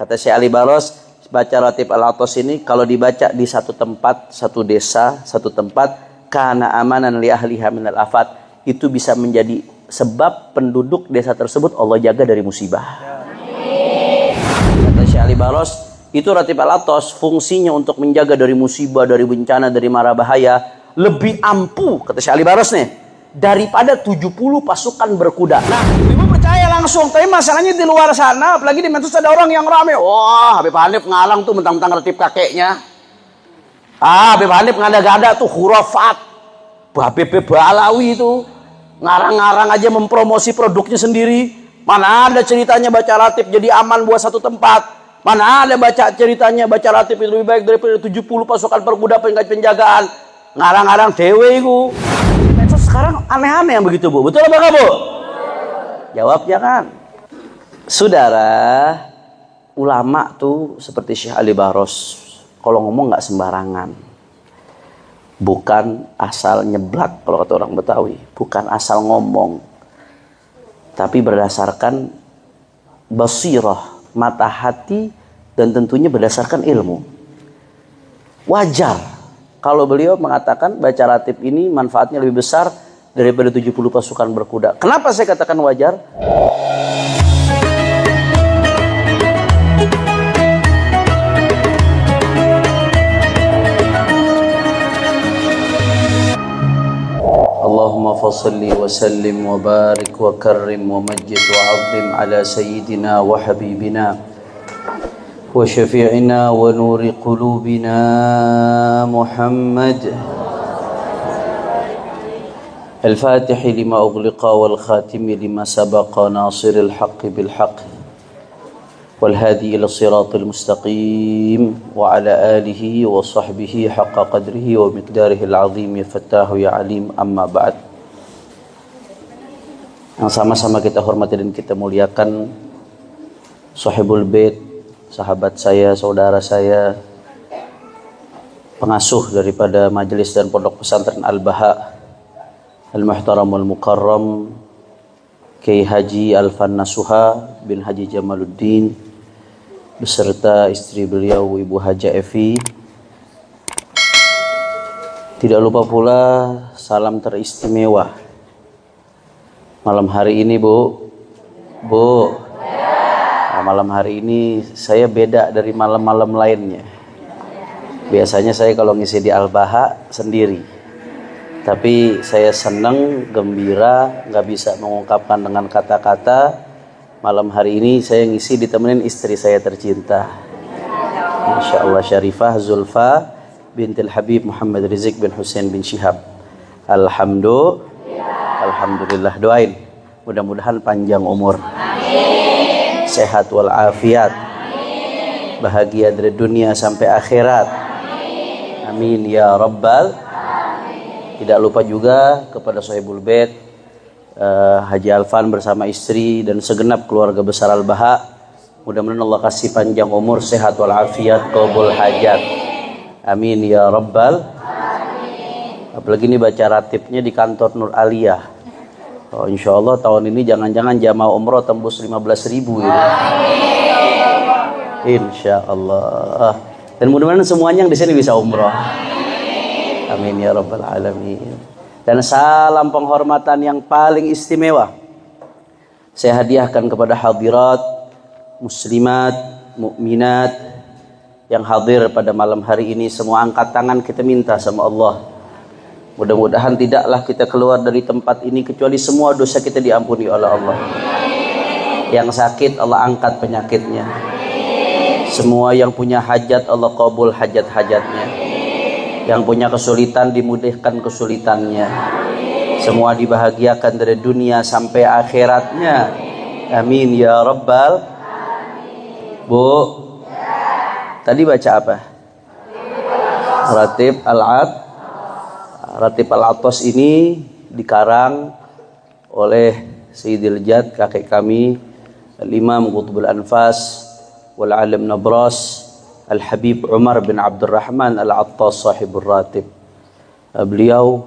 Kata Syekh Ali Baros, baca Ratib Al-Atos ini kalau dibaca di satu tempat, satu desa, satu tempat, kana amanan li ahliha minal afat, itu bisa menjadi sebab penduduk desa tersebut Allah jaga dari musibah. Kata Syekh Ali Baros, itu Ratib Al-Atos fungsinya untuk menjaga dari musibah, dari bencana, dari mara bahaya, lebih ampuh, kata Syekh Ali Baros nih, daripada 70 pasukan berkuda. Nah, ibu percaya langsung, tapi masalahnya di luar sana, apalagi di medsos ada orang yang rame. Wah, Habib Hanif ngalang tuh mentang-mentang Ratib kakeknya. Habib Hanif ngada-gada tuh khurafat. Habib Balawi itu ngarang-ngarang aja mempromosi produknya sendiri. Mana ada ceritanya baca Ratib jadi aman buat satu tempat. Mana ada baca ceritanya baca Ratib itu lebih baik daripada 70 pasukan berkuda penjagaan. Ngarang-ngarang dewe itu. Medsos sekarang aneh-aneh yang begitu, Bu. Betul apa Bu? Jawabnya kan. Saudara, ulama tuh seperti Syekh Ali Baros, kalau ngomong nggak sembarangan. Bukan asal nyeblak kalau kata orang Betawi, bukan asal ngomong. Tapi berdasarkan basirah, mata hati, dan tentunya berdasarkan ilmu. Wajar kalau beliau mengatakan baca Ratib ini manfaatnya lebih besar daripada 70 pasukan berkuda. Kenapa saya katakan wajar? Allahumma fassalli wa sallim wa barik wa karrim wa majid wa azim ala sayyidina wa habibina wa syafi'ina wa nuri qulubina Muhammad al-Fatih lima ughliqa wal khatimi lima sabaqa nasiril haqqi bil haqqi wal hadi ila siratil mustaqim wa ala alihi wa sahbihi haqqa qadrihi wa miqdarihi al-azim ya fattahu ya alim, amma ba'd. Yang sama-sama kita hormati dan kita muliakan Sahibul Bait, sahabat saya, saudara saya, pengasuh daripada majelis dan pondok pesantren Al-Baha, Al-Muhtaram Al-Mukarram, Kiai Haji Alfan Nasuha bin Haji Jamaluddin, beserta istri beliau Ibu Haja Evi. Tidak lupa pula salam teristimewa malam hari ini, Bu. Nah, malam hari ini saya beda dari malam-malam lainnya. Biasanya saya kalau ngisi di Al-Baha sendiri, tapi saya senang, gembira, nggak bisa mengungkapkan dengan kata-kata. Malam hari ini saya ngisi ditemenin istri saya tercinta, Masya Allah, Syarifah Zulfa bintil Habib Muhammad Rizik bin Hussein bin Syihab. Alhamdulillah. Doain mudah-mudahan panjang umur, amin, sehat walafiat, amin, bahagia dari dunia sampai akhirat, amin, amin ya rabbal alamin. Tidak lupa juga kepada Sahibul Bait Haji Alfan bersama istri dan segenap keluarga besar Al-Baha. Mudah-mudahan Allah kasih panjang umur, sehat walafiat, qabul hajat, amin ya rabbal alamin. Apalagi ini baca Ratibnya di kantor Nur Aliyah. Oh, insya Allah tahun ini jangan-jangan jamaah umroh tembus 15.000 gitu. Insya Allah. Dan mudah-mudahan semuanya yang di sini bisa umroh, amin ya rabbal alamin. Dan salam penghormatan yang paling istimewa saya hadiahkan kepada hadirat muslimat, mukminat yang hadir pada malam hari ini. Semua angkat tangan, kita minta sama Allah, mudah-mudahan tidaklah kita keluar dari tempat ini kecuali semua dosa kita diampuni oleh Allah. Yang sakit Allah angkat penyakitnya. Semua yang punya hajat Allah qabul hajat-hajatnya. Yang punya kesulitan dimudahkan kesulitannya. Semua dibahagiakan dari dunia sampai akhiratnya, amin ya rabbal. Bu, tadi baca apa? Ratib Al-Atos ini dikarang oleh Sayyidil Jad, kakek kami, Al-Imam Qutbul Anfas wal Alim Nabras, Al-Habib Umar bin Abdurrahman Al-Attas Sahibul Ratib. Beliau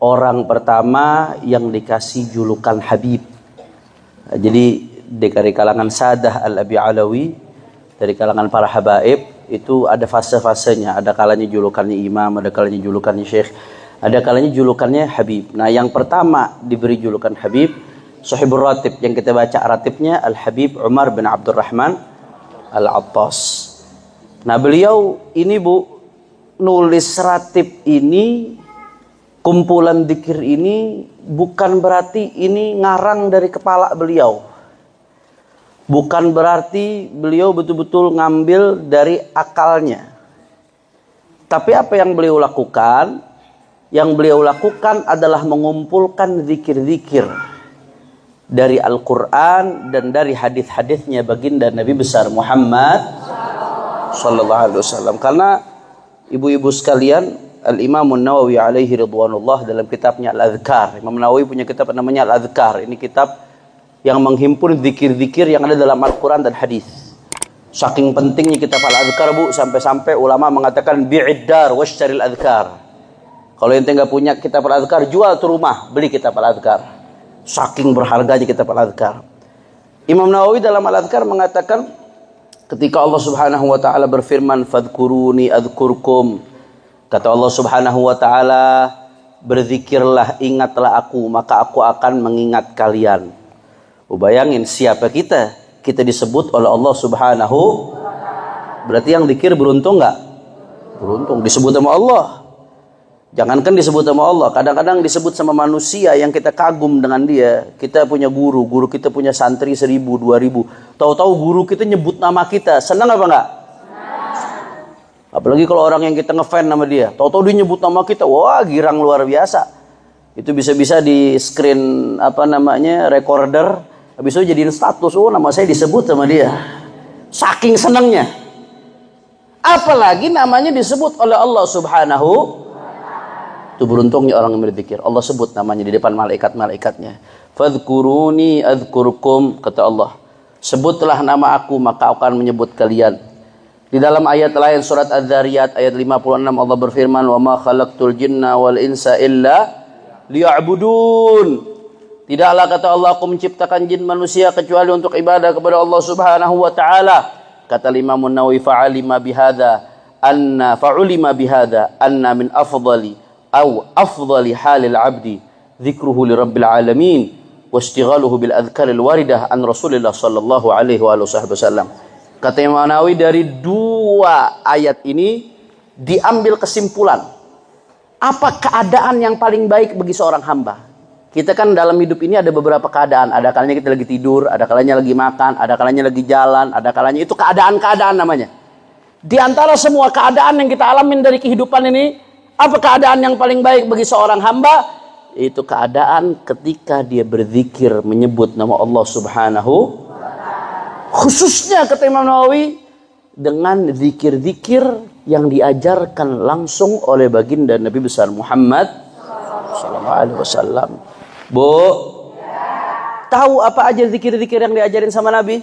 orang pertama yang dikasih julukan Habib. Jadi dari kalangan Sadah Al-Abi Alawi, dari kalangan para habaib itu ada fase-fasenya. Ada kalanya julukannya imam, ada kalanya julukannya syekh, ada kalanya julukannya habib. Nah, yang pertama diberi julukan habib, sahibur ratib, yang kita baca ratibnya Al-Habib Umar bin Abdurrahman Al-Attas. Nah, beliau ini Bu, nulis ratib ini, kumpulan dzikir ini bukan berarti ini ngarang dari kepala beliau. Bukan berarti beliau betul-betul ngambil dari akalnya. Tapi apa yang beliau lakukan? Yang beliau lakukan adalah mengumpulkan zikir-zikir dari Al-Quran dan dari hadis-hadisnya baginda Nabi besar Muhammad sallallahu alaihi wasallam. Karena ibu-ibu sekalian, Al-Imam Nawawi alaihi ridwanullah dalam kitabnya Al-Adhkar. Imam Nawawi punya kitab namanya Al-Adhkar. Ini kitab yang menghimpun zikir-zikir yang ada dalam Al-Quran dan hadis. Saking pentingnya kitab Al-Adhkar Bu, sampai-sampai ulama mengatakan bi'iddar washaril adhkar. Kalau ente nggak punya kitab Al-Adhkar, jual tuh rumah, beli kitab Al-Adhkar. Saking berharganya kitab Al-Adhkar. Imam Nawawi dalam Al-Adhkar mengatakan ketika Allah Subhanahu wa taala berfirman fadhkuruni adzkurkum, kata Allah Subhanahu wa taala, berzikirlah, ingatlah aku, maka aku akan mengingat kalian. Bayangin siapa kita? Kita disebut oleh Allah Subhanahu. Berarti yang zikir beruntung nggak? Beruntung, disebut sama Allah. Jangankan disebut sama Allah, kadang-kadang disebut sama manusia yang kita kagum dengan dia. Kita punya guru kita punya santri 1000, 2000. Tahu-tahu guru kita nyebut nama kita, senang apa enggak? Apalagi kalau orang yang kita ngefans sama dia, tahu-tahu dia nyebut nama kita, wah girang luar biasa. Itu bisa-bisa di screen recorder, habis itu jadiin status, oh nama saya disebut sama dia. Saking senangnya. Apalagi namanya disebut oleh Allah Subhanahu. Itu beruntungnya orang yang berzikir. Allah sebut namanya di depan malaikat-malaikatnya. Fadhkuruni adzkurkum, kata Allah. Sebutlah nama aku, maka akan menyebut kalian. Di dalam ayat lain surat Az-Zariyat ayat 56 Allah berfirman, "Wa ma khalaqtul jinna wal insa illa liya'budun." Tidaklah, kata Allah, aku menciptakan jin manusia kecuali untuk ibadah kepada Allah Subhanahu wa taala. Kata Imam Nawawi, fa'ulima bihadza anna min afdali halil abdi dzikruhu li rabbil alamin wa istighaluhu bil adhkaril waridah an Rasulillah sallallahu alaihi wasallam. Kata Imam Nawawi, dari dua ayat ini diambil kesimpulan apa keadaan yang paling baik bagi seorang hamba. Kita kan dalam hidup ini ada beberapa keadaan. Ada kalanya kita lagi tidur, ada kalanya lagi makan, ada kalanya lagi jalan, ada kalanya itu keadaan-keadaan namanya. Di antara semua keadaan yang kita alamin dari kehidupan ini, apa keadaan yang paling baik bagi seorang hamba? Itu keadaan ketika dia berzikir menyebut nama Allah Subhanahu. Khususnya kata Imam Nawawi dengan zikir-zikir yang diajarkan langsung oleh baginda Nabi besar Muhammad sallallahu alaihi wasallam. Bu, tahu apa aja zikir-zikir yang diajarin sama Nabi?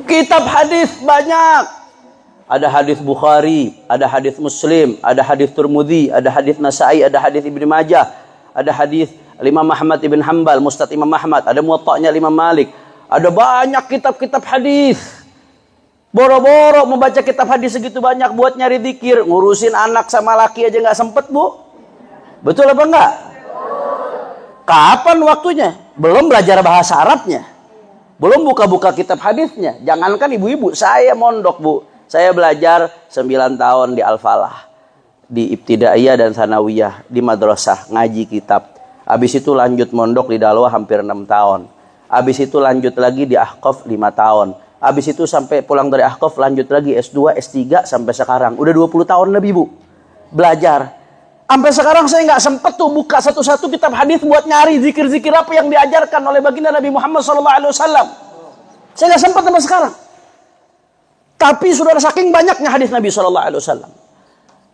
Kitab hadis banyak. Ada hadis Bukhari, ada hadis Muslim, ada hadis Tirmidzi, ada hadis Nasa'i, ada hadis Ibnu Majah, ada hadis Imam Ahmad ibn Hanbal, Musnad Imam Ahmad, ada Muwatta'nya Imam Malik. Ada banyak kitab-kitab hadis. Boro-boro membaca kitab hadis segitu banyak buat nyari zikir, ngurusin anak sama laki aja nggak sempet, Bu. Betul apa enggak? Kapan waktunya? Belum belajar bahasa Arabnya. Belum buka-buka kitab hadisnya. Jangankan ibu-ibu, saya mondok, Bu. Saya belajar 9 tahun di Al-Falah, di Ibtidaiyah dan Sanawiyah, di madrasah, ngaji kitab. Habis itu lanjut mondok di Dalwa hampir 6 tahun. Habis itu lanjut lagi di Ahqaf 5 tahun. Habis itu sampai pulang dari Ahqaf lanjut lagi S2, S3 sampai sekarang. Udah 20 tahun lebih, Bu. Belajar. Sampai sekarang saya nggak sempet tuh buka satu-satu kitab hadis buat nyari zikir-zikir apa yang diajarkan oleh baginda Nabi Muhammad SAW. Saya nggak sempet sampai sekarang. Tapi saudara, saking banyaknya hadis Nabi SAW.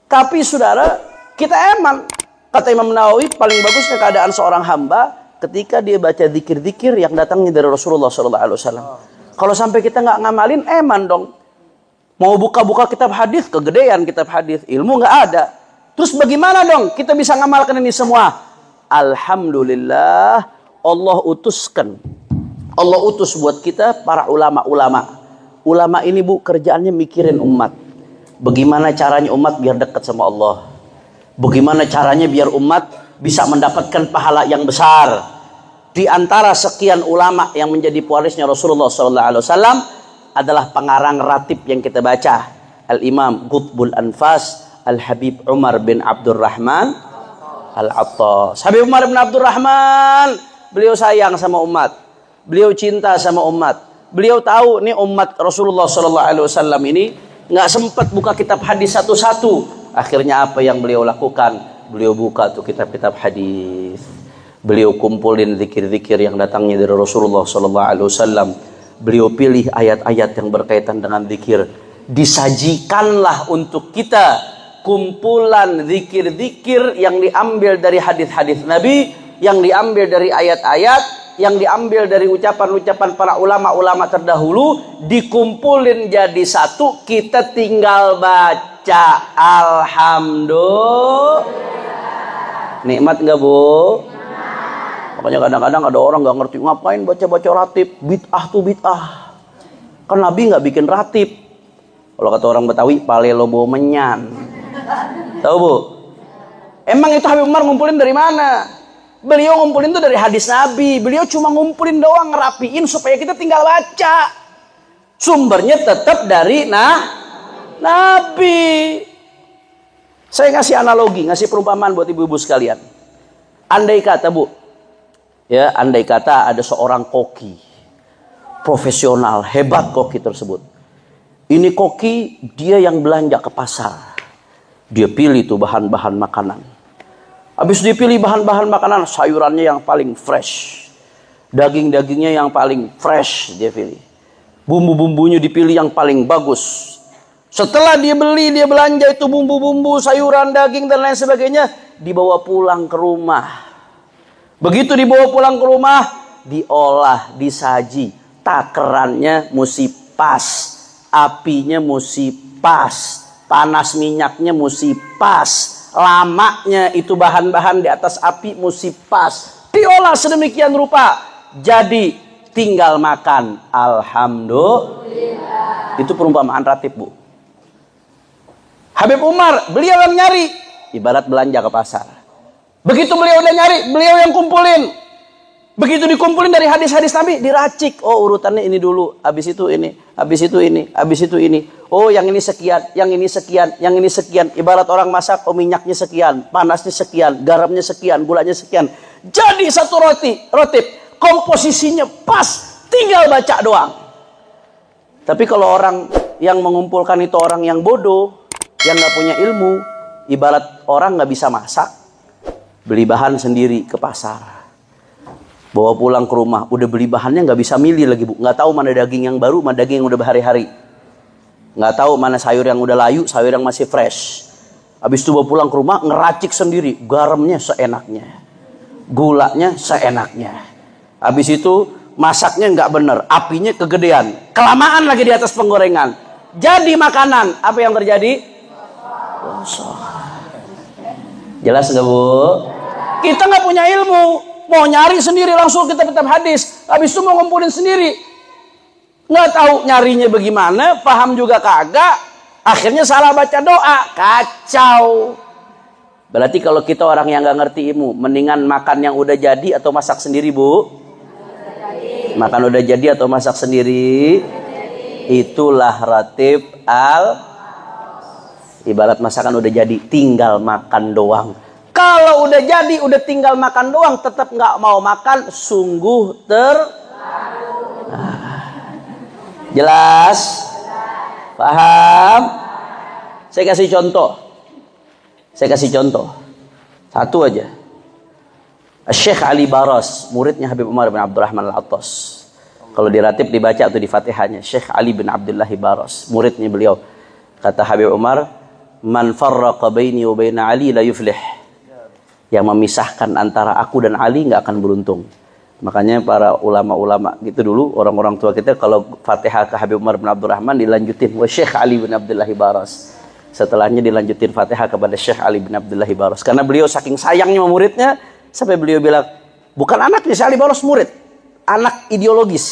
Tapi saudara, kita eman. Kata Imam Nawawi, paling bagusnya keadaan seorang hamba ketika dia baca zikir-zikir yang datangnya dari Rasulullah SAW. Kalau sampai kita nggak ngamalin, eman dong. Mau buka-buka kitab hadis, kegedean kitab hadis, ilmu nggak ada. Terus bagaimana dong kita bisa ngamalkan ini semua? alhamdulillah Allah utus buat kita para ulama-ulama. Ulama ini Bu kerjaannya mikirin umat. Bagaimana caranya umat biar dekat sama Allah. Bagaimana caranya biar umat bisa mendapatkan pahala yang besar. Di antara sekian ulama yang menjadi pewarisnya Rasulullah SAW adalah pengarang ratib yang kita baca. Al-Imam Qutbul Anfas Al-Habib Umar bin Abdurrahman Al-Attas. Habib Umar bin Abdurrahman, beliau sayang sama umat. Beliau cinta sama umat. Beliau tahu nih umat Rasulullah SAW ini nggak sempat buka kitab hadis satu-satu. Akhirnya apa yang beliau lakukan? Beliau buka tuh kitab-kitab hadis. Beliau kumpulin zikir-zikir yang datangnya dari Rasulullah SAW. Beliau pilih ayat-ayat yang berkaitan dengan zikir. Disajikanlah untuk kita kumpulan zikir-zikir yang diambil dari hadis-hadis Nabi, yang diambil dari ayat-ayat, yang diambil dari ucapan-ucapan para ulama-ulama terdahulu, dikumpulin jadi satu, kita tinggal baca. Alhamdulillah. Nikmat nggak Bu? Makanya kadang-kadang ada orang nggak ngerti, ngapain baca-baca ratib, bid'ah tuh bid'ah. Kan Nabi nggak bikin ratib. Kalau kata orang Betawi, pale lobo menyan. Tahu Bu? Emang itu Habib Umar ngumpulin dari mana? Beliau ngumpulin itu dari hadis Nabi. Beliau cuma ngumpulin doang, ngerapiin supaya kita tinggal baca. Sumbernya tetap dari Nabi. Saya ngasih analogi, ngasih perumpamaan buat ibu-ibu sekalian. Andai kata Bu, ya, andai kata ada seorang koki profesional, hebat koki tersebut. Ini koki, dia yang belanja ke pasar. Dia pilih tuh bahan-bahan makanan. Habis dia pilih bahan-bahan makanan, sayurannya yang paling fresh. Daging-dagingnya yang paling fresh dia pilih. Bumbu-bumbunya dipilih yang paling bagus. Setelah dia beli, dia belanja itu bumbu-bumbu, sayuran, daging dan lain sebagainya, dibawa pulang ke rumah. Begitu dibawa pulang ke rumah, diolah, disaji. Takarannya mesti pas, apinya mesti pas, panas minyaknya mesti pas, lamanya itu bahan-bahan di atas api mesti pas. Diolah sedemikian rupa, jadi tinggal makan. Alhamdulillah. Itu perumpamaan ratib Bu. Habib Umar, beliau yang nyari, ibarat belanja ke pasar. Begitu beliau udah nyari, beliau yang kumpulin. Begitu dikumpulin dari hadis-hadis Nabi, diracik. Oh, urutannya ini dulu, habis itu ini, habis itu ini, habis itu ini. Oh, yang ini sekian, yang ini sekian, yang ini sekian. Ibarat orang masak, oh minyaknya sekian, panasnya sekian, garamnya sekian, gulanya sekian. Jadi satu rotib, komposisinya pas, tinggal baca doang. Tapi kalau orang yang mengumpulkan itu orang yang bodoh, yang nggak punya ilmu, ibarat orang nggak bisa masak, beli bahan sendiri ke pasar, bawa pulang ke rumah, udah beli bahannya nggak bisa milih lagi Bu, nggak tahu mana daging yang baru, mana daging yang udah berhari-hari, nggak tahu mana sayur yang udah layu, sayur yang masih fresh. Habis itu bawa pulang ke rumah, ngeracik sendiri, garamnya seenaknya, gulanya seenaknya. Habis itu masaknya nggak bener, apinya kegedean, kelamaan lagi di atas penggorengan, jadi makanan apa yang terjadi? Kosong. Jelas nggak Bu? Kita nggak punya ilmu, mau nyari sendiri langsung kita kitab hadis, habis itu mau ngumpulin sendiri, nggak tahu nyarinya bagaimana, paham juga kagak, akhirnya salah baca doa, kacau. Berarti kalau kita orang yang nggak ngerti ilmu, mendingan makan yang udah jadi atau masak sendiri Bu? Makan udah jadi atau masak sendiri? Itulah ratib ibarat masakan udah jadi, tinggal makan doang. Kalau udah jadi, udah tinggal makan doang, tetap nggak mau makan, sungguh jelas? Paham? Saya kasih contoh. Satu aja. Syekh Ali Baras, muridnya Habib Umar bin Abdurrahman Al-Attas. Kalau di ratib dibaca atau di Fatihahnya, Syekh Ali bin Abdullah Baras, muridnya beliau. Kata Habib Umar, man farraqa baini wa baina Ali la yuflih. Yang memisahkan antara aku dan Ali nggak akan beruntung. Makanya para ulama-ulama gitu dulu, orang-orang tua kita kalau Fatihah ke Habib Umar bin Abdurrahman dilanjutin wa Syekh Ali bin Abdullah Baras. Setelahnya dilanjutin Fatihah kepada Syekh Ali bin Abdullah Baras. Karena beliau saking sayangnya sama muridnya, Sampai beliau bilang, bukan anaknya Syekh Ali Barros murid, anak ideologis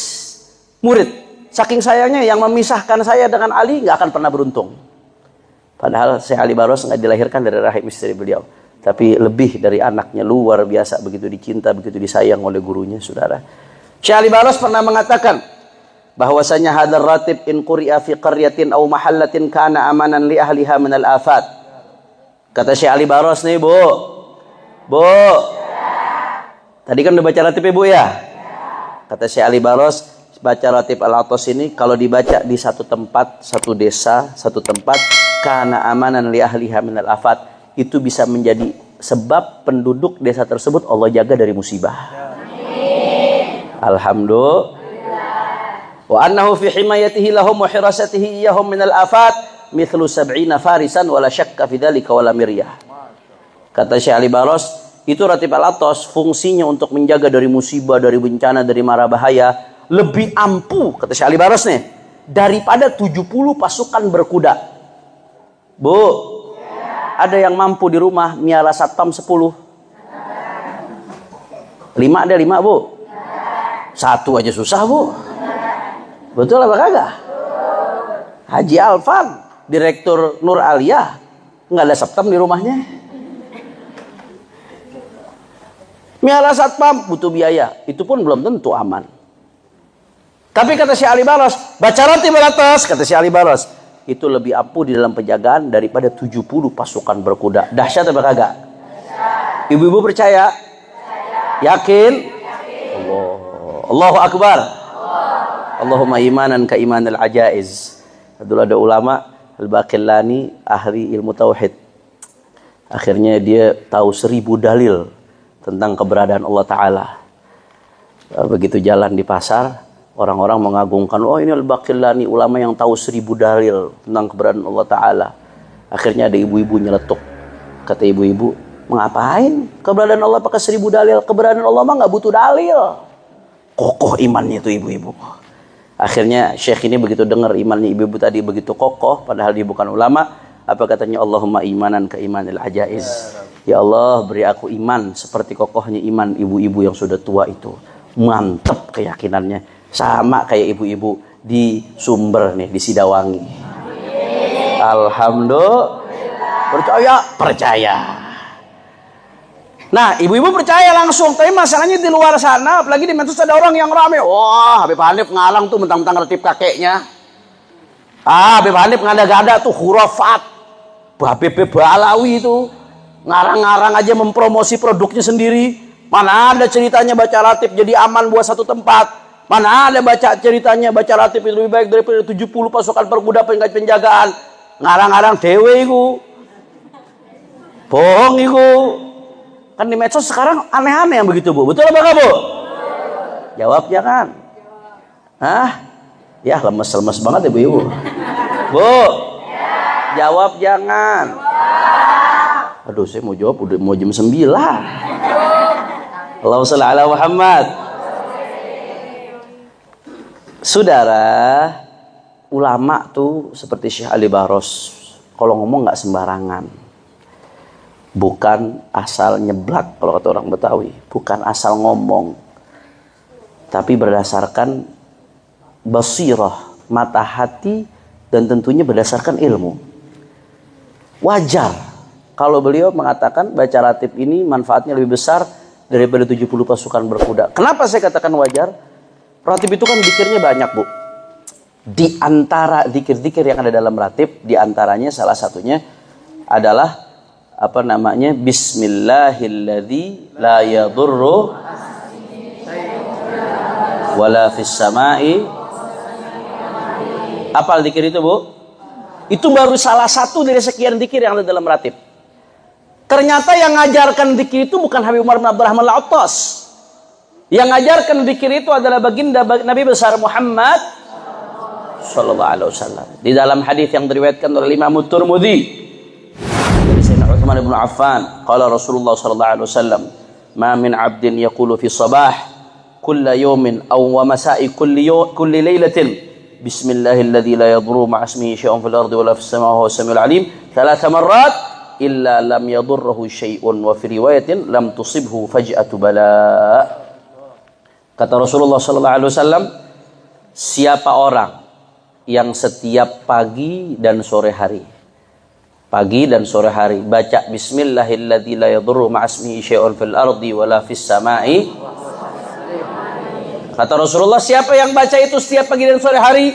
murid. Saking sayangnya yang memisahkan saya dengan Ali nggak akan pernah beruntung. Padahal Syekh Ali Barros nggak dilahirkan dari rahim istri beliau, tapi lebih dari anaknya, luar biasa, begitu dicinta, begitu disayang oleh gurunya, saudara. Syekh Ali Barros pernah mengatakan bahwasanya hadar ratib in quri'a fi qaryatin aw mahallatin kana amanan li ahliha min al afat. Kata Syekh Ali Barros nih, Bu. Tadi kan udah baca ratib Ibu ya? Kata Syekh Ali Barros, baca ratib Al-Atas ini kalau dibaca di satu tempat, satu desa, satu tempat, kana amanan li ahliha minal afat, itu bisa menjadi sebab penduduk desa tersebut Allah jaga dari musibah. Alhamdulillah. Wa annahu fi himayatihi lahum wa hirasatihi iyahum minal afat mithlu 70 farisan wala syakka fi dzalika wala miryah. Kata Syekh Ali Barros, itu ratib Al-Atas fungsinya untuk menjaga dari musibah, dari bencana, dari mara bahaya, lebih ampuh, kata Syekh Ali Barros nih, daripada 70 pasukan berkuda. Bu, ada yang mampu di rumah miara satpam 10? 5 ada 5, Bu? 1 aja susah, Bu. Betul apa kagak? Haji Alfan, Direktur Nur Aliyah, nggak ada satpam di rumahnya. Miara satpam butuh biaya, itu pun belum tentu aman. Tapi kata Syekh Ali Barros, baca ratib Al-Atas, kata Syekh Ali Barros, itu lebih ampuh di dalam penjagaan daripada 70 pasukan berkuda. Dahsyat apa kagak? Ibu-ibu percaya? Yakin? Allahu Akbar. Allahumma imanan ka imanil ajaiz. Dulu ada ulama Al-Baqillani, ahli ilmu tauhid. Akhirnya dia tahu 1000 dalil tentang keberadaan Allah Ta'ala. Begitu jalan di pasar, orang-orang mengagungkan, oh ini Al-Baqillani, ulama yang tahu 1000 dalil tentang keberadaan Allah Ta'ala. Akhirnya ada ibu-ibu nyeletuk. Kata ibu-ibu, mengapain keberadaan Allah pakai 1000 dalil? Keberadaan Allah mah gak butuh dalil. Kokoh imannya itu ibu-ibu. Akhirnya Syekh ini begitu dengar imannya ibu-ibu tadi begitu kokoh, padahal dia bukan ulama. Apa katanya? Allahumma imanan ka imanil ajaiz. Ya Allah, beri aku iman seperti kokohnya iman ibu-ibu yang sudah tua itu. Mantap keyakinannya. Sama kayak ibu-ibu di Sumber nih, di Sidawangi. Alhamdulillah. Percaya. Nah, ibu-ibu percaya langsung. Tapi masalahnya di luar sana, apalagi di medsos ada orang yang rame. Wah, Habib Hanif ngalang tuh mentang-mentang ratib kakeknya. Habib Hanif ngada-gada tuh khurafat. Habib Balawi itu ngarang-ngarang aja mempromosi produknya sendiri. Mana ada ceritanya baca ratib jadi aman buat satu tempat. Mana ada baca ceritanya baca ratib itu lebih baik daripada 70 pasukan berkuda penjagaan. Ngarang-ngarang dewe iku. Bohong iku. Kan di medsos sekarang aneh-aneh yang begitu, Bu. Betul apa enggak, Bu? Jawab jangan. Hah? Ya lemes-lemes banget ibu-ibu. Bu. Jawab jangan. Aduh, saya mau jawab udah mau jam 9. Allahumma shalli ala Muhammad. Saudara, ulama tuh seperti Syekh Ali Barros, kalau ngomong nggak sembarangan. Bukan asal nyeblak kalau kata orang Betawi, bukan asal ngomong. Tapi berdasarkan basirah, mata hati, dan tentunya berdasarkan ilmu. Wajar kalau beliau mengatakan baca ratib ini manfaatnya lebih besar daripada 70 pasukan berkuda. Kenapa saya katakan wajar? Ratib itu kan zikirnya banyak, Bu. Di antara zikir-zikir yang ada dalam ratib, di antaranya salah satunya adalah apa namanya? Bismillahilladzi la yadurru wala fis samai. Apa zikir itu, Bu? Itu baru salah satu dari sekian zikir yang ada dalam ratib. Ternyata yang ngajarkan zikir itu bukan Habib Umar bin Abdurrahman Al-Attas. Yang ngajarkan zikir itu adalah baginda Nabi besar Muhammad sallallahu alaihi wasallam. Di dalam hadis yang diriwayatkan oleh Imam Tirmidzi dari Sayyidina Utsman bin Affan, qala Rasulullah sallallahu alaihi wasallam, "Ma min 'abdin yaqulu fi sabah kulla yawmin aw wa masa'i kulli lailatin Bismillahilladzi la yadurru ma'a ismihi syai'un fil ardi wala fis samaa'i wa huwas samiul 'alim 3 marrat illa lam yadurruhu syai'un wa fi riwayatin lam tusibhu faj'atu bala. Kata Rasulullah sallallahu alaihi wasallam, siapa orang yang setiap pagi dan sore hari baca bismillahilladzi la yadurru ma'asmihi syai'un fil ardi wala fis sama'i. Kata Rasulullah, siapa yang baca itu setiap pagi dan sore hari,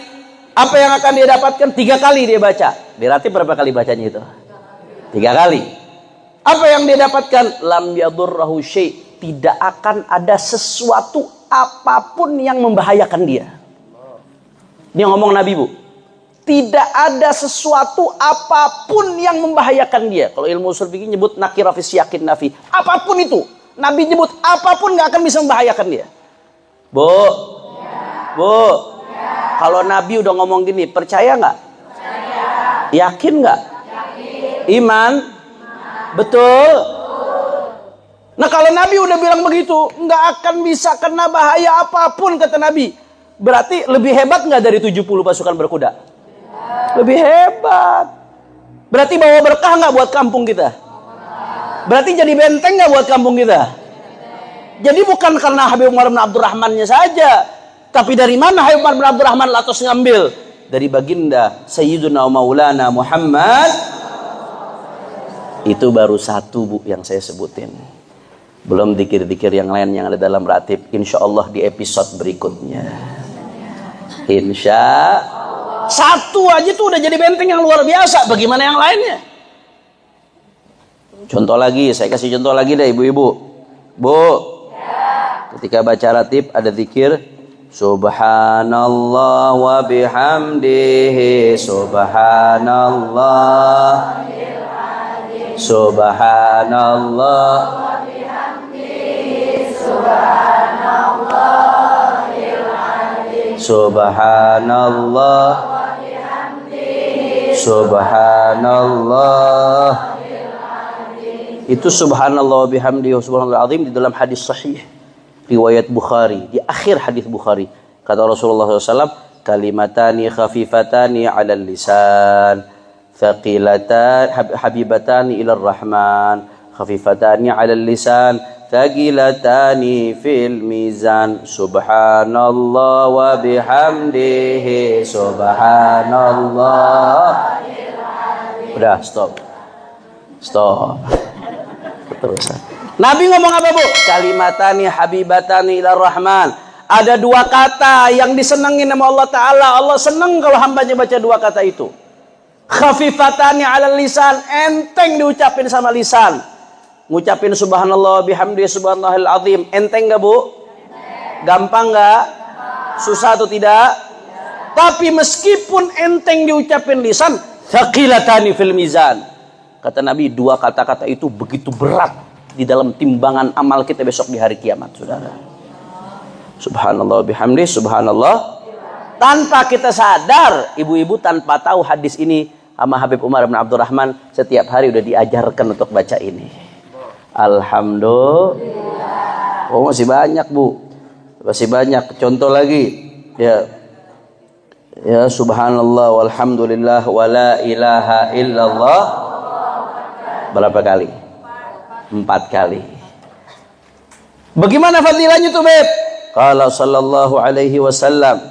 apa yang akan dia dapatkan? 3 kali dia baca. Berarti berapa kali bacanya itu? 3 kali. Apa yang dia dapatkan? Lam yadurruhu syai', tidak akan ada sesuatu apapun yang membahayakan dia. Ini ngomong Nabi, Bu. Tidak ada sesuatu apapun yang membahayakan dia. Kalau ilmu usul fikih nyebut nakirah fi siyakin nafi. Apapun itu, Nabi nyebut apapun nggak akan bisa membahayakan dia. Bu, Bu, kalau Nabi udah ngomong gini, percaya nggak? Yakin nggak? Iman? Betul? Nah kalau Nabi udah bilang begitu, nggak akan bisa kena bahaya apapun, kata Nabi. Berarti lebih hebat nggak dari 70 pasukan berkuda? Lebih hebat. Berarti bawa berkah nggak buat kampung kita? Berarti jadi benteng nggak buat kampung kita? Jadi bukan karena Habib Umar bin Abdurrahmannya saja, tapi dari mana Habib Umar bin Abdurrahman latos ngambil? Dari baginda Sayyiduna Maulana Muhammad. Itu baru satu, Bu, yang saya sebutin. Belum dikir-dikir yang lain yang ada dalam ratib. Insya Allah di episode berikutnya. Insya satu aja tuh udah jadi benteng yang luar biasa. Bagaimana yang lainnya? Contoh lagi, saya kasih contoh lagi deh ibu-ibu. Bu, ketika baca ratib ada zikir Subhanallah wa bihamdihi Subhanallah Subhanallah Subhanallah Subhanallah. Itu subhanallah bihamdihi subhanallah azim di dalam hadis sahih riwayat Bukhari, di akhir hadis Bukhari. Kata Rasulullah SAW, kalimatani khafifatani 'alal lisan, thaqilatan habibatani ilar rahman, khafifatani 'alal lisan, thaqilatani fil mizan. Subhanallah wa bihamdihi subhanallah. Udah, stop. Terus. Nabi ngomong apa, Bu? Kalimatani habibatani ilar rahman. Ada 2 kata yang disenangi nama Allah Ta'ala. Allah senang kalau hambanya baca 2 kata itu. Khafifatani 'alal lisan, enteng diucapin sama lisan. Ngucapin subhanallah bihamdihi subhanallahil azim, enteng gak, Bu? Gampang gak? Susah atau tidak? Tapi meskipun enteng diucapin lisan, thaqilatani fil mizan. Kata Nabi, 2 kata-kata itu begitu berat di dalam timbangan amal kita besok di hari kiamat, saudara. Subhanallah bihamdihi subhanallah. Tanpa kita sadar, ibu-ibu tanpa tahu hadis ini sama Habib Umar bin Abdurrahman setiap hari udah diajarkan untuk baca ini. Alhamdulillah. Oh, masih banyak, Bu. Masih banyak. Contoh lagi. Ya. Ya, subhanallah walhamdulillah wala ilaha illallah. Berapa kali? 4 kali. Bagaimana fadilahnya tuh, Beb? Qala sallallahu alaihi wasallam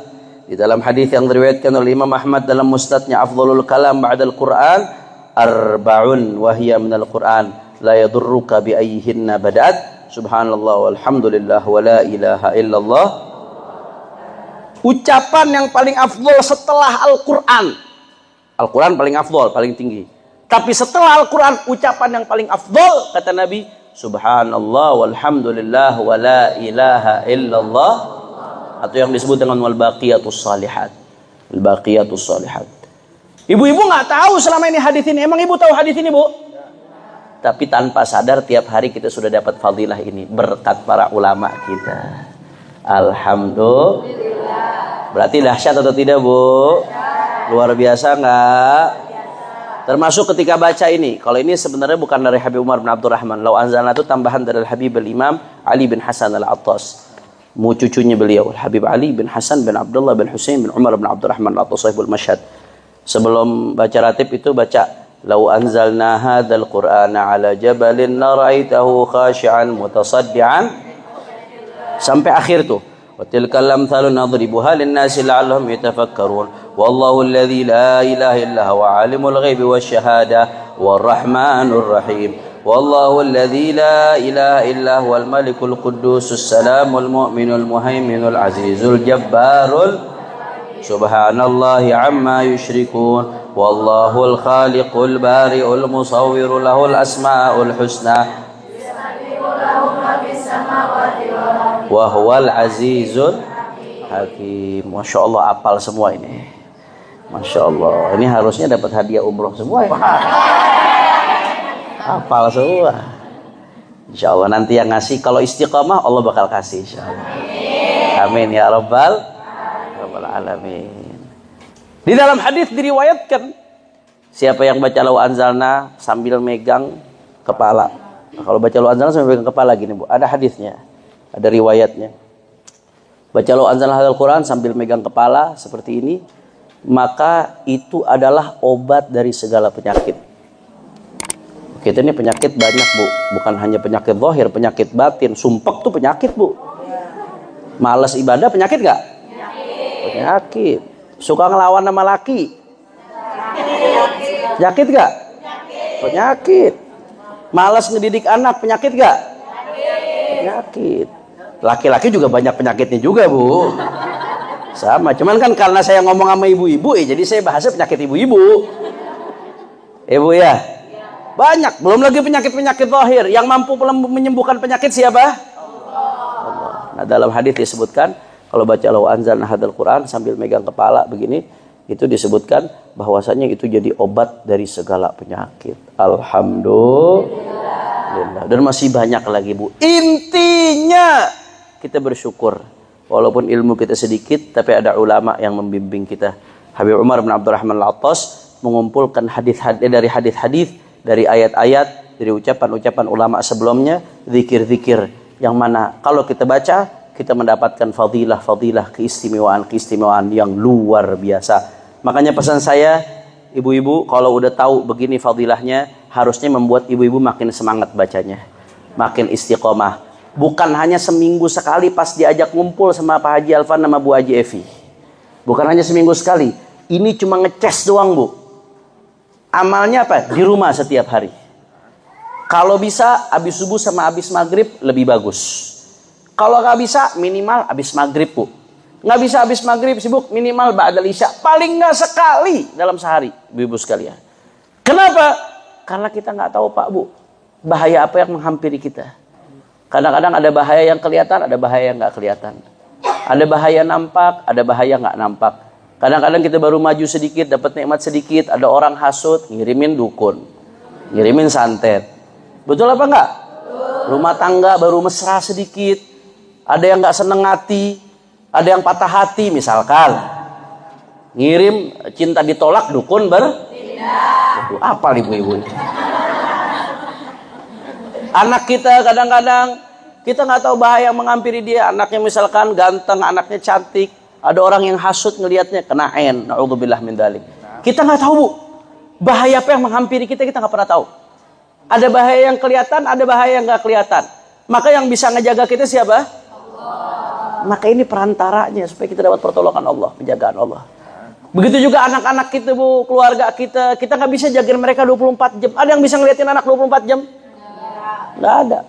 di dalam hadis yang diriwayatkan oleh Imam Ahmad dalam musnadnya, afdhalul kalam ba'dal Qur'an arba'un wa hiya minal Qur'an la yadurruka bi ayyihinna bada'at subhanallah walhamdulillah wa la ilaha illallah. Ucapan yang paling afdol setelah Al-Quran. Al-Quran paling afdol, paling tinggi. Tapi setelah Al-Quran, ucapan yang paling afdol, kata Nabi, subhanallah walhamdulillah wa la ilaha illallah. Atau yang disebut dengan wal-baqiyatus salihat. Wal-baqiyatus salihat. Ibu-ibu nggak tahu selama ini hadis ini. Emang ibu tahu hadis ini, Bu? Tapi tanpa sadar tiap hari kita sudah dapat fadilah ini berkat para ulama kita. Alhamdulillah. Berarti dahsyat atau tidak, Bu? Luar biasa nggak? Termasuk ketika baca ini. Kalau ini sebenarnya bukan dari Habib Umar bin Abdurrahman. Lau anzalna itu tambahan dari Habib al-Imam Ali bin Hasan al-Attas. Mu cucunya beliau, Habib Ali bin Hasan bin Abdullah bin Husain bin Umar bin Abdurrahman al-Attas sahibul Mashhad. Sebelum baca ratib itu baca Lau anzalna hadzal Qur'ana 'ala jabalin la ra'aitahu khashi'an mutasaddian sampai akhir tuh. Wa tilkal amthalu nadribuha lin-nasi la'allahum yatafakkarun. Wallahu alladzi la ilaha illa huwa 'alimul ghaibi wasyahada war-rahmanur rahim. Wallahu alladzi la ilaha illa huwal malikul quddusus salamul mu'minul muhaiminul azizul jabbarul subhanallahi amma yusyrikun. Wallahul khaliqul bari'ul musawwirul lahul asmaul husna wa huwal azizul hakim. Masya Allah, apal semua ini. Masya Allah, ini harusnya dapat hadiah umroh semua ya. Apal semua. Insya Allah nanti yang ngasih kalau istiqamah Allah bakal kasih insya Allah. Amin ya rabbal alamin. Di dalam hadis diriwayatkan siapa yang baca lau anzalna sambil megang kepala. Nah, kalau baca lau anzalna sambil megang kepala gini Bu, ada hadisnya, ada riwayatnya. Baca lau anzalna hadzal Quran sambil megang kepala seperti ini, maka itu adalah obat dari segala penyakit. Kita ini penyakit banyak Bu, bukan hanya penyakit zahir, penyakit batin. Sumpek tuh penyakit Bu. Malas ibadah penyakit gak? Penyakit. Suka ngelawan sama laki penyakit gak? Penyakit. Malas ngedidik anak penyakit gak? Penyakit. Laki-laki juga banyak penyakitnya juga Bu. Sama, cuman kan karena saya ngomong sama ibu-ibu jadi saya bahasnya penyakit ibu-ibu. Ibu ya? Banyak, belum lagi penyakit-penyakit zahir. Yang mampu menyembuhkan penyakit siapa? Allah. Nah, dalam hadis disebutkan kalau baca lau anzalna hadzal Quran sambil megang kepala begini, itu disebutkan bahwasanya itu jadi obat dari segala penyakit. Alhamdulillah. Dan masih banyak lagi Bu. Intinya kita bersyukur. Walaupun ilmu kita sedikit, tapi ada ulama yang membimbing kita. Habib Umar bin Abdurrahman Al-Attas mengumpulkan hadis-hadis dari hadis-hadis, dari ayat-ayat, dari ucapan-ucapan ulama sebelumnya, zikir-zikir yang mana kalau kita baca kita mendapatkan fadilah-fadilah, keistimewaan-keistimewaan yang luar biasa. Makanya pesan saya, ibu-ibu kalau udah tahu begini fadilahnya, harusnya membuat ibu-ibu makin semangat bacanya, makin istiqomah. Bukan hanya seminggu sekali pas diajak ngumpul sama Pak Haji Alfan sama Bu Haji Evi. Bukan hanya seminggu sekali. Ini cuma ngeces doang Bu. Amalnya apa? Di rumah setiap hari. Kalau bisa habis subuh sama habis maghrib lebih bagus. Kalau nggak bisa minimal habis maghrib Bu. Nggak bisa habis maghrib sibuk minimal ba'dal isya. Paling nggak sekali dalam sehari ibu-ibu sekalian. Kenapa? Karena kita nggak tahu Pak Bu. Bahaya apa yang menghampiri kita. Kadang-kadang ada bahaya yang kelihatan, ada bahaya yang nggak kelihatan. Ada bahaya nampak, ada bahaya nggak nampak. Kadang-kadang kita baru maju sedikit, dapat nikmat sedikit, ada orang hasut, ngirimin dukun, ngirimin santet. Betul apa enggak? Rumah tangga baru mesra sedikit, ada yang nggak seneng hati, ada yang patah hati misalkan. Ngirim cinta ditolak, dukun berpindah. Apa ibu-ibu? Anak kita kadang-kadang kita nggak tahu bahaya yang menghampiri dia. Anaknya misalkan ganteng, anaknya cantik, ada orang yang hasut ngelihatnya kena ain. Naudzubillah min dzalik. Kita nggak tahu Bu, bahaya apa yang menghampiri kita nggak pernah tahu. Ada bahaya yang kelihatan, ada bahaya yang nggak kelihatan. Maka yang bisa ngejaga kita siapa? Allah. Maka ini perantaranya supaya kita dapat pertolongan Allah, penjagaan Allah. Begitu juga anak-anak kita Bu, keluarga kita nggak bisa jagain mereka 24 jam. Ada yang bisa ngeliatin anak 24 jam? Nggak ada.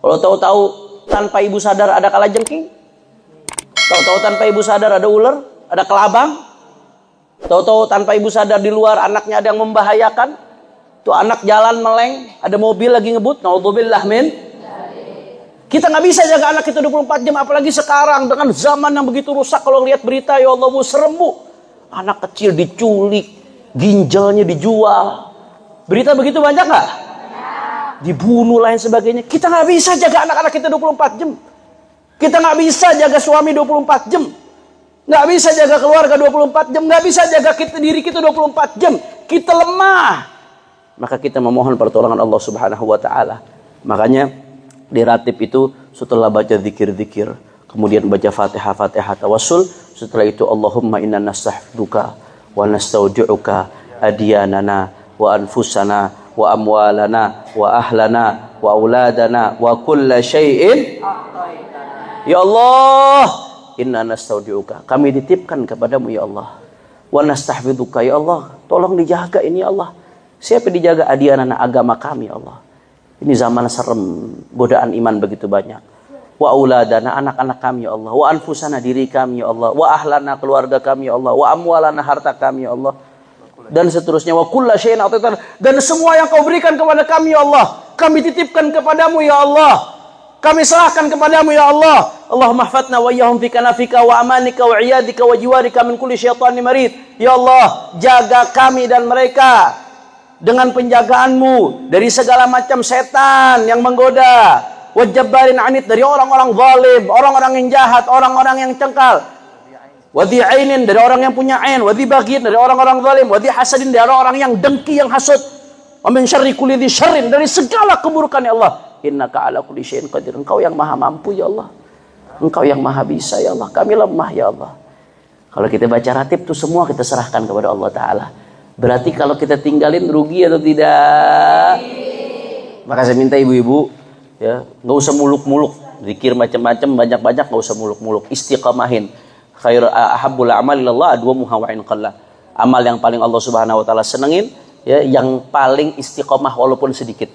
Kalau tahu-tahu tanpa ibu sadar ada kalajengking, tahu-tahu tanpa ibu sadar ada ular, ada kelabang, tahu-tahu tanpa ibu sadar di luar anaknya ada yang membahayakan, tuh anak jalan meleng, ada mobil lagi ngebut, naudzubillah min. Kita nggak bisa jaga anak kita 24 jam, apalagi sekarang dengan zaman yang begitu rusak. Kalau lihat berita ya Allah Bu, serem Bu, anak kecil diculik, ginjalnya dijual, berita begitu banyak nggak? Dibunuh lain sebagainya. Kita nggak bisa jaga anak-anak kita 24 jam. Kita nggak bisa jaga suami 24 jam. Nggak bisa jaga keluarga 24 jam. Nggak bisa jaga diri kita 24 jam. Kita lemah. Maka kita memohon pertolongan Allah Subhanahu wa Ta'ala. Makanya di ratib itu setelah baca zikir-zikir, kemudian baca Fatihah tawassul, setelah itu Allahumma inna nastahfiduka wa nastaudi'uka adyanana wa anfusana wa amwalana wa ahlana wa auladana wa kulla syai'in. Ya Allah, inna nastaudiuka, kami dititipkan kepadamu ya Allah. Wa nastahfidzuka ya Allah, tolong dijaga ini ya Allah. Siapa dijaga? Adiana agama kami ya Allah. Ini zaman serem, godaan iman begitu banyak. Wa auladana, anak-anak kami ya Allah. Wa anfusana, diri kami ya Allah. Wa ahlana, keluarga kami ya Allah. Wa amwalana, harta kami ya Allah. Dan seterusnya. Wa kulla syai'in a'taitana, dan semua yang kau berikan kepada kami ya Allah, kami titipkan kepadamu ya Allah. Kami serahkan kepadamu ya Allah. Allahumma hafadna wa iyyahum fi kanafika wa amanika wa iyadika wa jiwarika min kulli syaitanin marid. Ya Allah, jaga kami dan mereka dengan penjagaanmu dari segala macam setan yang menggoda. Wa jabbarin anid, dari orang-orang zalim, orang-orang yang jahat, orang-orang yang cengkal. Wa dhi ainin, dari orang yang punya ain. Wa dhi baghin, dari orang-orang zalim. Wa dhi hasadin, dari orang yang dengki, yang hasud. Wa min syarri kulli dhi syarrin, dari segala keburukan ya Allah. Innaka ala kulli syai'in qadir. Engkau yang maha mampu ya Allah. Engkau yang maha bisa ya Allah. Kami lemah ya Allah. Kalau kita baca ratib itu semua kita serahkan kepada Allah Ta'ala. Berarti kalau kita tinggalin rugi atau tidak? Maka saya minta ibu-ibu ya, nggak usah muluk-muluk. Zikir macam-macam, banyak-banyak, nggak usah muluk-muluk. Istiqamahin. Khair ahabbul a'mal ilallah adwamuha wa in qalla. Amal yang paling Allah Subhanahu wa Ta'ala senengin ya, yang paling istiqamah walaupun sedikit.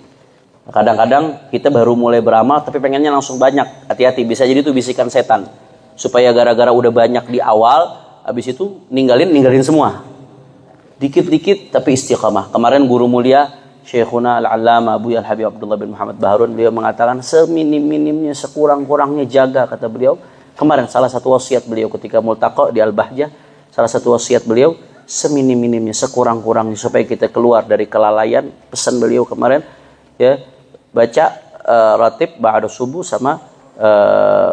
Kadang-kadang kita baru mulai beramal tapi pengennya langsung banyak. Hati-hati, bisa jadi itu bisikan setan. Supaya gara-gara udah banyak di awal, habis itu ninggalin semua. Dikit-dikit tapi istiqamah. Kemarin guru mulia Syekhuna Al-Allama Abu Al-Habib Abdullah bin Muhammad Baharun, beliau mengatakan seminim-minimnya, sekurang-kurangnya jaga, kata beliau. Kemarin salah satu wasiat beliau ketika multaqa di Al-Bahjah, salah satu wasiat beliau seminim-minimnya, sekurang-kurangnya supaya kita keluar dari kelalaian. Pesan beliau kemarin ya, baca ratib ba'da subuh sama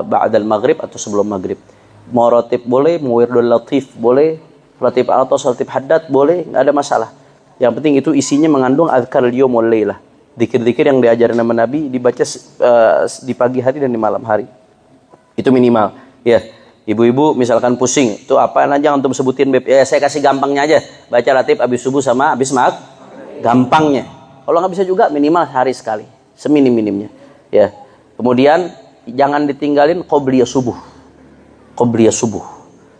ba'dal maghrib atau sebelum maghrib. Mau ratib boleh, mau wirdul latif boleh, ratib atau ratib haddad boleh, nggak ada masalah. Yang penting itu isinya mengandung azkar al-yawm wal lailah. Zikir-zikir yang diajarin sama Nabi dibaca di pagi hari dan di malam hari. Itu minimal. Ya, ibu-ibu misalkan pusing, itu apa aja untuk sebutin beb. Ya, saya kasih gampangnya aja. Baca ratib habis subuh sama habis maghrib. Gampangnya. Kalau nggak bisa juga minimal sehari sekali, seminim-minimnya. Ya. Kemudian jangan ditinggalin qobliyah subuh. Qobliyah subuh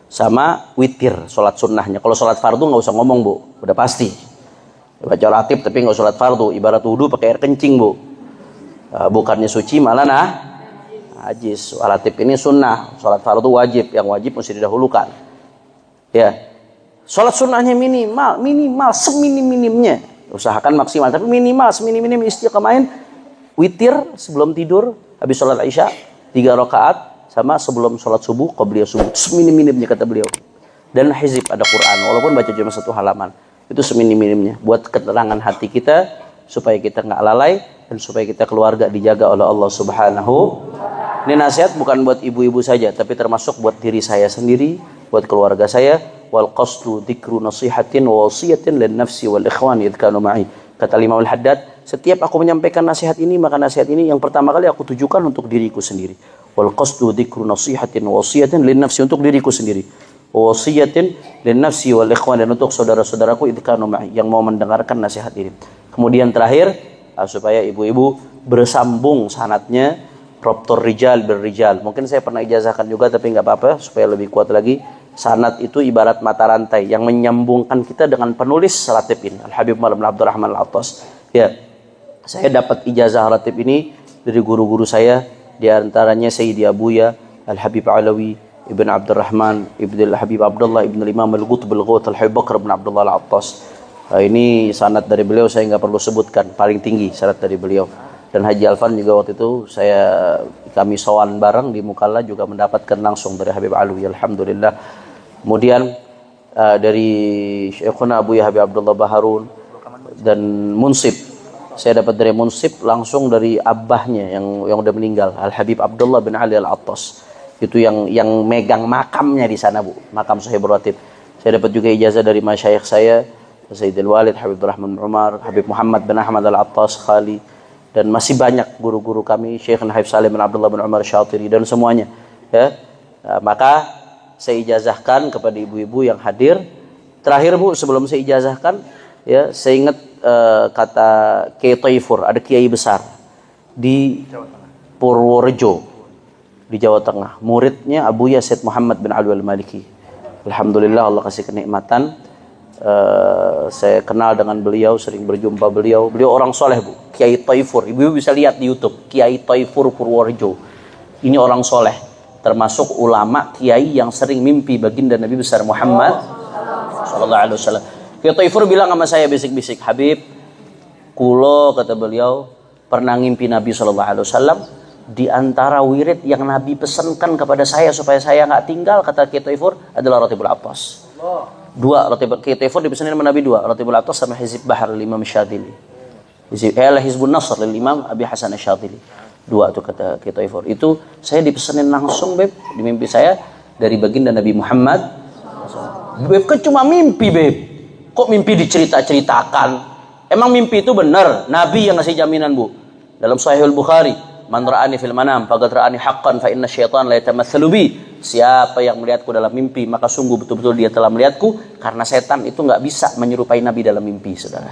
sama witir, sholat sunnahnya. Kalau sholat fardu nggak usah ngomong bu, udah pasti. Baca ratib tapi nggak sholat fardu. Ibarat wudu pakai air kencing bu. Bukannya suci malah najis. Ratib ini sunnah, sholat fardu wajib. Yang wajib mesti didahulukan. Ya. Sholat sunnahnya minimal seminim-minimnya. Usahakan maksimal, tapi minimal seminim-minim istiqamahin. Witir sebelum tidur, habis sholat isya 3 rakaat, sama sebelum sholat subuh qobliyah subuh. Seminim-minimnya kata beliau. Dan hizib, ada Quran, walaupun baca cuma 1 halaman. Itu seminim-minimnya buat keterangan hati kita, supaya kita nggak lalai dan supaya kita keluarga dijaga oleh Allah Subhanahu. Ini nasihat bukan buat ibu-ibu saja, tapi termasuk buat diri saya sendiri, buat keluarga saya. Wal qasdu dzikru nasihatin wa wasiyatin lin nafsi wal ikhwan idh kanu ma'i. Kata Imam Al-Haddad, setiap aku menyampaikan nasihat ini, maka nasihat ini yang pertama kali aku tujukan untuk diriku sendiri. Wal qasdu dzikru nasihatin wa wasiyatin lin nafsi, untuk diriku sendiri. Wa wasiyatin lin nafsi wal ikhwan, dan untuk saudara-saudaraku idh kanu ma'i, yang mau mendengarkan nasihat ini. Kemudian terakhir, supaya ibu-ibu bersambung sanadnya, rabtur rijal bil rijal. Mungkin saya pernah ijazahkan juga tapi nggak apa-apa supaya lebih kuat lagi. Sanad itu ibarat mata rantai yang menyambungkan kita dengan penulis ratib ini, Al-Habib Malam Abdurrahman Al-Attas. Ya, saya dapat ijazah ratib ini dari guru-guru saya, di antaranya Sayyidi Abuya Al-Habib Alawi Ibn Abdurrahman Ibn Al-Habib Abdullah Ibn Imam Al-Qutb Al-Ghawth Al-Habib Bakar Ibn Abdullah Al-Attas. Ini sanad dari beliau, saya nggak perlu sebutkan, paling tinggi sanad dari beliau. Dan Haji Alfan juga waktu itu kami sowan bareng di Mukalla juga mendapatkan langsung dari Habib Alwi, alhamdulillah. Kemudian dari Syekhuna Abu Habib Abdullah Baharun dan Munsib, saya dapat dari Munsib langsung dari abahnya yang udah meninggal, Al Habib Abdullah bin Ali Al-Attas. Itu yang megang makamnya di sana bu, makam Sahibul Ratib. Saya dapat juga ijazah dari masyayikh saya, Sayyidil Walid Habib Rahman Umar, Habib Muhammad bin Ahmad Al-Attas Khali, dan masih banyak guru-guru kami, Syekh Naif Salim bin Abdullah bin Umar Syatiri, dan semuanya. Ya, maka saya ijazahkan kepada ibu-ibu yang hadir. Terakhir bu, sebelum saya ijazahkan, ya saya ingat kata Kiai Taifur, ada kiai besar di Purworejo di Jawa Tengah. Muridnya Abuya Said Muhammad bin Ali Al-Maliki. Alhamdulillah Allah kasih kenikmatan. Saya kenal dengan beliau, sering berjumpa beliau. Beliau orang soleh, Bu. Kiai Taifur. Ibu bisa lihat di YouTube. Kiai Taifur Purworejo. Ini orang soleh. Termasuk ulama kiai yang sering mimpi baginda Nabi besar Muhammad sallallahu alaihi wasallam. Kiai Taifur bilang sama saya bisik-bisik, Habib, kulo, kata beliau, pernah ngimpi Nabi sallallahu alaihi wasallam. Di antara wirid yang Nabi pesankan kepada saya supaya saya nggak tinggal, kata Kiai Taifur, adalah Ratibul Atas. Dua Ratibul, Kiai Taifur dipesanin sama Nabi dua, Ratibul Atas sama Hizib Bahar Imam Syadili. Hizbun Nasr Imam Abi Hasan Syadili. Dua tuh kata Kiai Taifur. Itu saya dipesanin langsung, Beb, di mimpi saya dari baginda Nabi Muhammad. Beb, kan cuma mimpi, Beb. Kok mimpi dicerita-ceritakan? Emang mimpi itu benar? Nabi yang ngasih jaminan, Bu. Dalam Sahihul Bukhari, man ra'ani fil manam faqad ra'ani haqqan fa inna syaitan la yatamatsalu bi. Siapa yang melihatku dalam mimpi, maka sungguh betul-betul dia telah melihatku, karena setan itu nggak bisa menyerupai Nabi dalam mimpi, Saudara.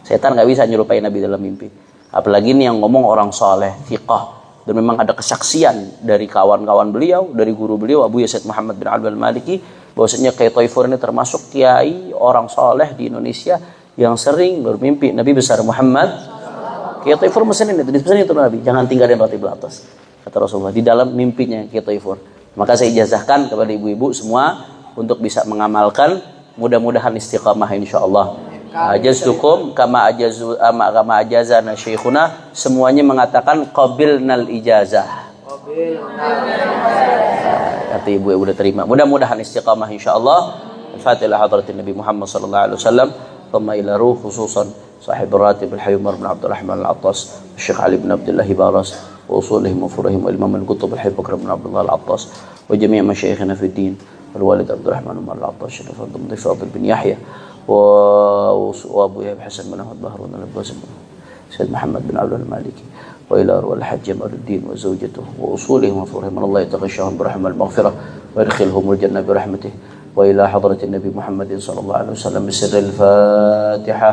Setan nggak bisa menyerupai Nabi dalam mimpi. Apalagi ini yang ngomong orang soleh, thiqah. Dan memang ada kesaksian dari kawan-kawan beliau, dari guru beliau Abu Said Muhammad bin Ali Al-Maliki, bahwasanya Kiai Taifur ini termasuk kiai orang soleh di Indonesia yang sering bermimpi Nabi besar Muhammad. Kiai Taifur mesenin itu Nabi, jangan tinggalin Ratibul Atas, kata Rasulullah di dalam mimpinya Kiai Taifur. Maka saya ijazahkan kepada ibu-ibu semua untuk bisa mengamalkan, mudah-mudahan istiqamah insyaallah. Ajaztukum kama ajazana syekhuna, semuanya mengatakan qabilnal ijazah. Kata ibu udah terima. Mudah-mudahan istiqamah insyaallah. Al-Fatihah hadratin Nabi Muhammad sallallahu alaihi wasallam, thumma ila ruh khususan sahib ratib al-Hayy Umar bin Abdul Rahman Al-Attas, Syekh Ali bin Abdullah Baras, wa usulihim wa furihim wa imam al-kutub al-Hayy Bakr bin Abdullah Al-Attas, wa jami' masyayikhina fi din, wal-walid Abdul Rahman Umar Al-Attas, Syekh Fadl bin Yahya, وابو حسن بن احمد بهرون الباسم سيد محمد بن عبد المالكي والى روح الحج جمال الدين وزوجته واصولهم وفروعهم، الله يتغشاهم برحمه المغفره ويدخلهم الجنه برحمته، والى حضره النبي محمد صلى الله عليه وسلم بسر الفاتحه.